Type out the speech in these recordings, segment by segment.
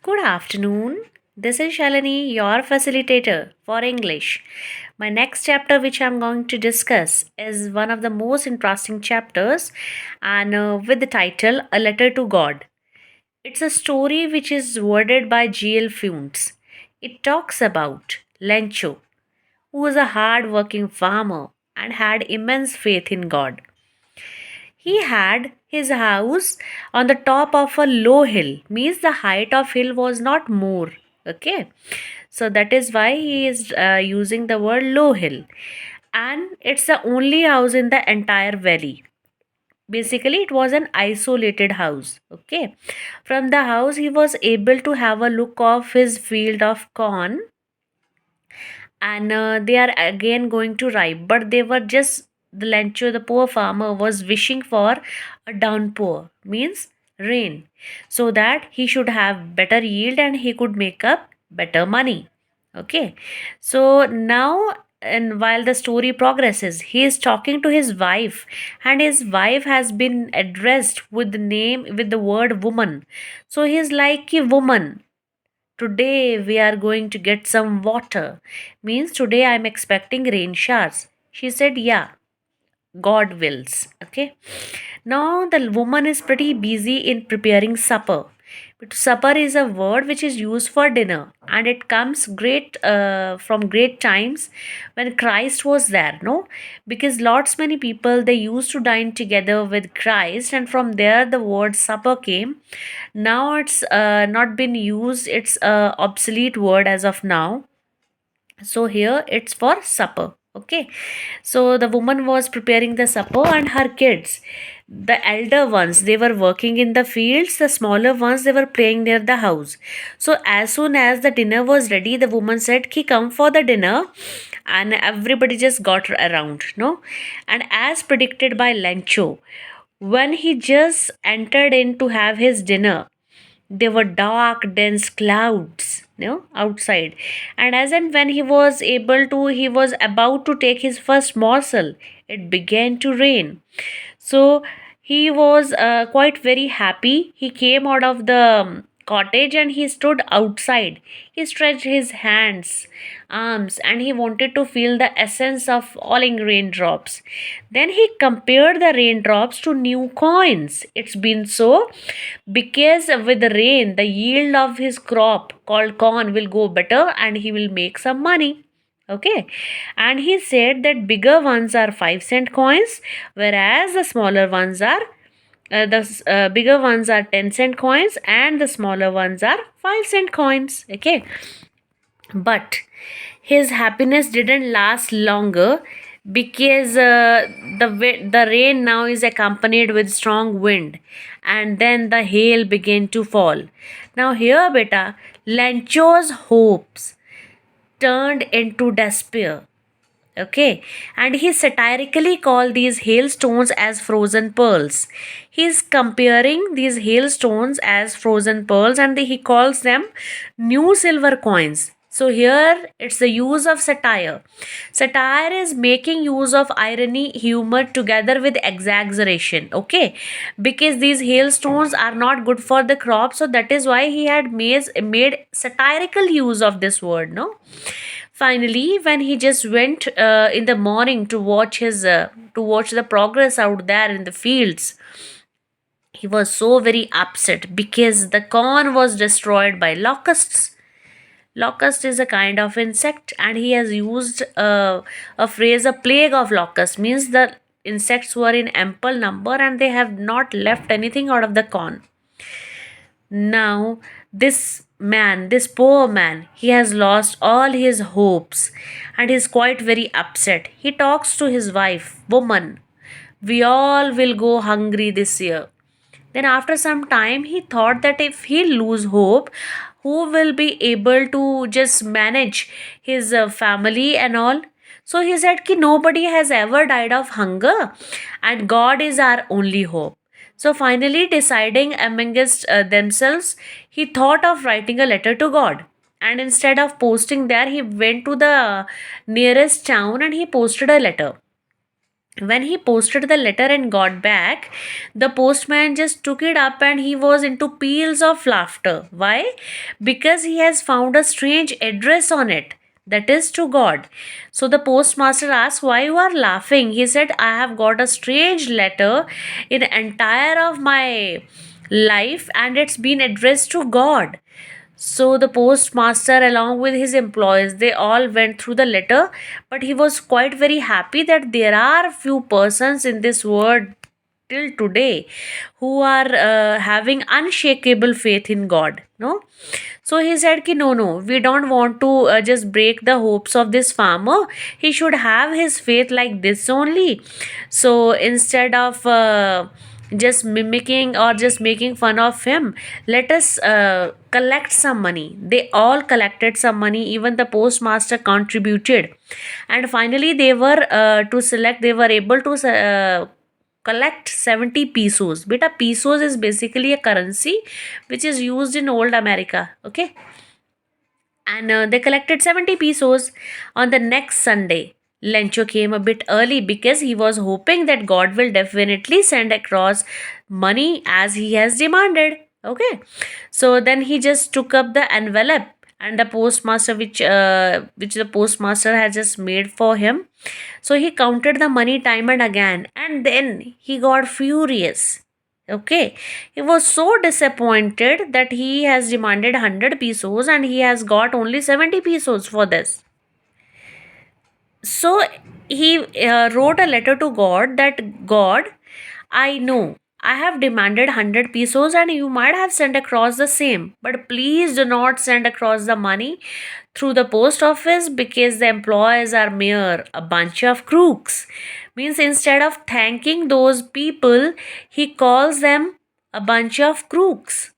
Good afternoon. This is Shalini, your facilitator for English. My next chapter, which I'm going to discuss, is one of the most interesting chapters and with the title A Letter to God. It's a story which is worded by G.L. Funes. It talks about Lencho, who was a hard working farmer and had immense faith in God. He had his house on the top of a low hill, means the height of hill was not more. Okay, so that is why he is using the word low hill, and it's the only house in the entire valley. Basically, it was an isolated house. Okay, from the house, he was able to have a look of his field of corn, and they are again going to ripe, but they were just the Lencho, the poor farmer, was wishing for a downpour, means rain, so that he should have better yield and he could make up better money. Okay, so now, and while the story progresses, he is talking to his wife, and his wife has been addressed with the name, with the word woman. So he is like a woman. Today we are going to get some water. Means today I'm expecting rain showers. She said, yeah, God wills. Okay. Now the woman is pretty busy in preparing supper. But supper is a word which is used for dinner, and it comes great from great times when Christ was there. No, because lots many people they used to dine together with Christ, and from there the word supper came. Now it's not been used. It's a obsolete word as of now, so here it's for supper. Okay, so the woman was preparing the supper, and her kids, the elder ones, they were working in the fields, the smaller ones, they were playing near the house. So as soon as the dinner was ready, the woman said, ki come for the dinner, and everybody just got around, no. And as predicted by Lencho, when he just entered in to have his dinner, there were dark dense clouds, outside, and as and when he was about to take his first morsel, it began to rain. So he was quite very happy. He came out of the cottage and he stood outside. He stretched his hands, arms, and he wanted to feel the essence of falling raindrops. Then he compared the raindrops to new coins. It's been so because with the rain, the yield of his crop called corn will go better and he will make some money. Okay, and he said that bigger ones are 5 cent coins, whereas the smaller ones are the bigger ones are 10 cent coins and the smaller ones are 5 cent coins. Okay, but his happiness didn't last longer because the rain now is accompanied with strong wind, and then the hail began to fall. Now here beta, Lancho's hopes turned into despair. Okay, and he satirically called these hailstones as frozen pearls. He's comparing these hailstones as frozen pearls, and he calls them new silver coins. So here it's the use of satire. Satire is making use of irony, humor together with exaggeration. Okay, because these hailstones are not good for the crop, so that is why he had made satirical use of this word. No, finally, when he just went in the morning to watch the progress out there in the fields, he was so very upset because the corn was destroyed by locusts. Locust is a kind of insect, and he has used a phrase, a plague of locusts, means the insects were in ample number and they have not left anything out of the corn. Now, this poor man, he has lost all his hopes and is quite very upset. He talks to his wife, woman, we all will go hungry this year. Then, after some time, he thought that if he lose hope, who will be able to just manage his family and all? So he said ki nobody has ever died of hunger, and God is our only hope. So finally, deciding amongst themselves, he thought of writing a letter to God. And instead of posting there, he went to the nearest town and he posted a letter. When he posted the letter and got back, the postman just took it up and he was into peals of laughter. Why? Because he has found a strange address on it. That is to God. So the postmaster asked, "Why you are laughing?" He said, "I have got a strange letter in entire of my life and it's been addressed to God." So the postmaster, along with his employees, they all went through the letter, but he was quite very happy that there are few persons in this world till today who are having unshakable faith in God. No, so he said, "Ki no, no, we don't want to just break the hopes of this farmer. He should have his faith like this only. So instead of just mimicking or just making fun of him, let us collect some money." They all collected some money, even the postmaster contributed, and finally they were to select they were able to collect 70 pesos. Beta, pesos is basically a currency which is used in old America. Okay, and they collected 70 pesos. On the next Sunday, Lencho came a bit early because he was hoping that God will definitely send across money as he has demanded. Okay, so then he just took up the envelope and the postmaster which the postmaster had just made for him. So he counted the money time and again, and then he got furious. Okay, he was so disappointed that he has demanded 100 pesos and he has got only 70 pesos for this. So he wrote a letter to God that, "God, I know I have demanded 100 pesos and you might have sent across the same, but please do not send across the money through the post office because the employees are mere a bunch of crooks." Means instead of thanking those people, he calls them a bunch of crooks.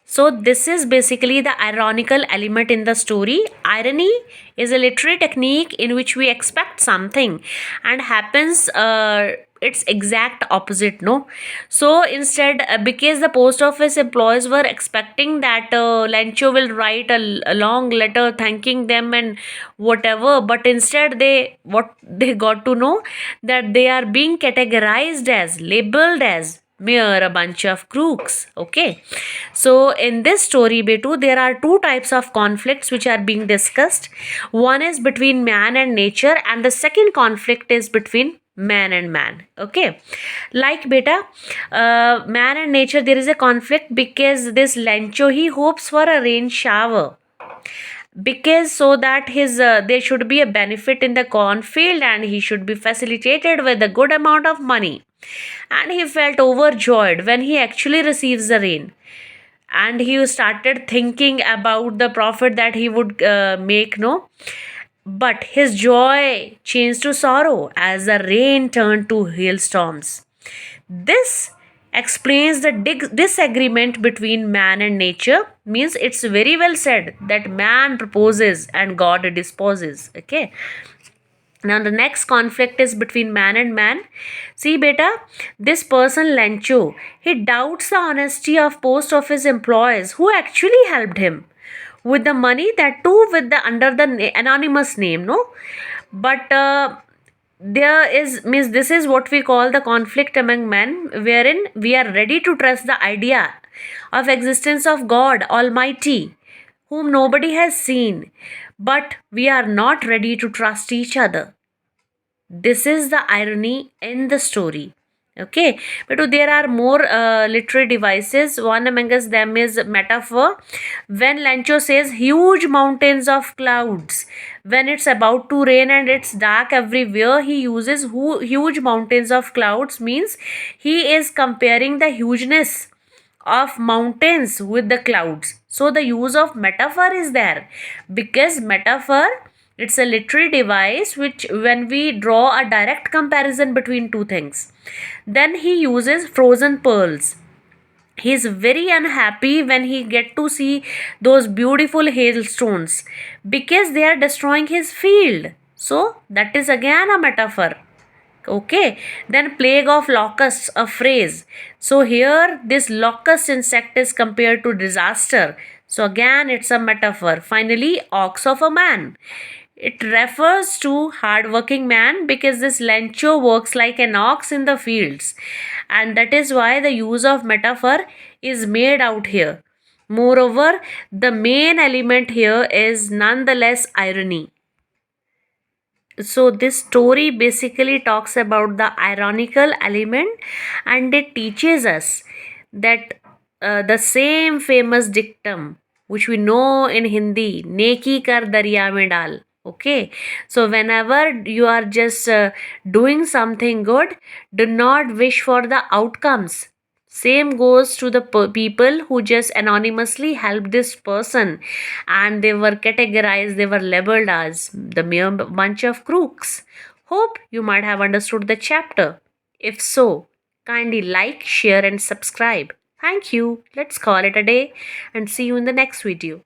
So, this is basically the ironical element in the story. Irony is a literary technique in which we expect something and happens its exact opposite. No, so instead, because the post office employees were expecting that Lencho will write a long letter thanking them and whatever, but instead they got to know that they are being categorized as, labeled as mere a bunch of crooks. Okay, so in this story, Betu, there are two types of conflicts which are being discussed. One is between man and nature, and the second conflict is between man and man. Okay, like beta, man and nature, there is a conflict because this Lencho, he hopes for a rain shower because so that his there should be a benefit in the cornfield and he should be facilitated with a good amount of money. And he felt overjoyed when he actually receives the rain, and he started thinking about the profit that he would make. No, but his joy changed to sorrow as the rain turned to hailstorms. This explains the disagreement between man and nature. Means it's very well said that man proposes and God disposes. Okay, now the next conflict is between man and man. See beta, this person Lencho, he doubts the honesty of post office employees who actually helped him with the money, that too with the under the anonymous name. No, but there is, means this is what we call the conflict among men, wherein we are ready to trust the idea of existence of God Almighty, whom nobody has seen, but we are not ready to trust each other. This is the irony in the story. Okay, but there are more literary devices. One among them is metaphor. When Lancho says huge mountains of clouds, when it's about to rain and it's dark everywhere, he uses huge mountains of clouds. Means he is comparing the hugeness of mountains with the clouds. So the use of metaphor is there because metaphor, it's a literary device which when we draw a direct comparison between two things. Then he uses frozen pearls. He is very unhappy when he get to see those beautiful hailstones because they are destroying his field. So that is again a metaphor. Okay, then plague of locusts, a phrase. So here this locust insect is compared to disaster. So again it's a metaphor. Finally, ox of a man. It refers to hardworking man because this Lencho works like an ox in the fields, and that is why the use of metaphor is made out here. Moreover, the main element here is nonetheless irony. So this story basically talks about the ironical element, and it teaches us that the same famous dictum which we know in Hindi, neki kar darya mein dal. Okay, so whenever you are just doing something good, do not wish for the outcomes. Same goes to the people who just anonymously helped this person, and they were categorized, they were labeled as the mere bunch of crooks. Hope you might have understood the chapter. If so, kindly like, share, and subscribe. Thank you. Let's call it a day and see you in the next video.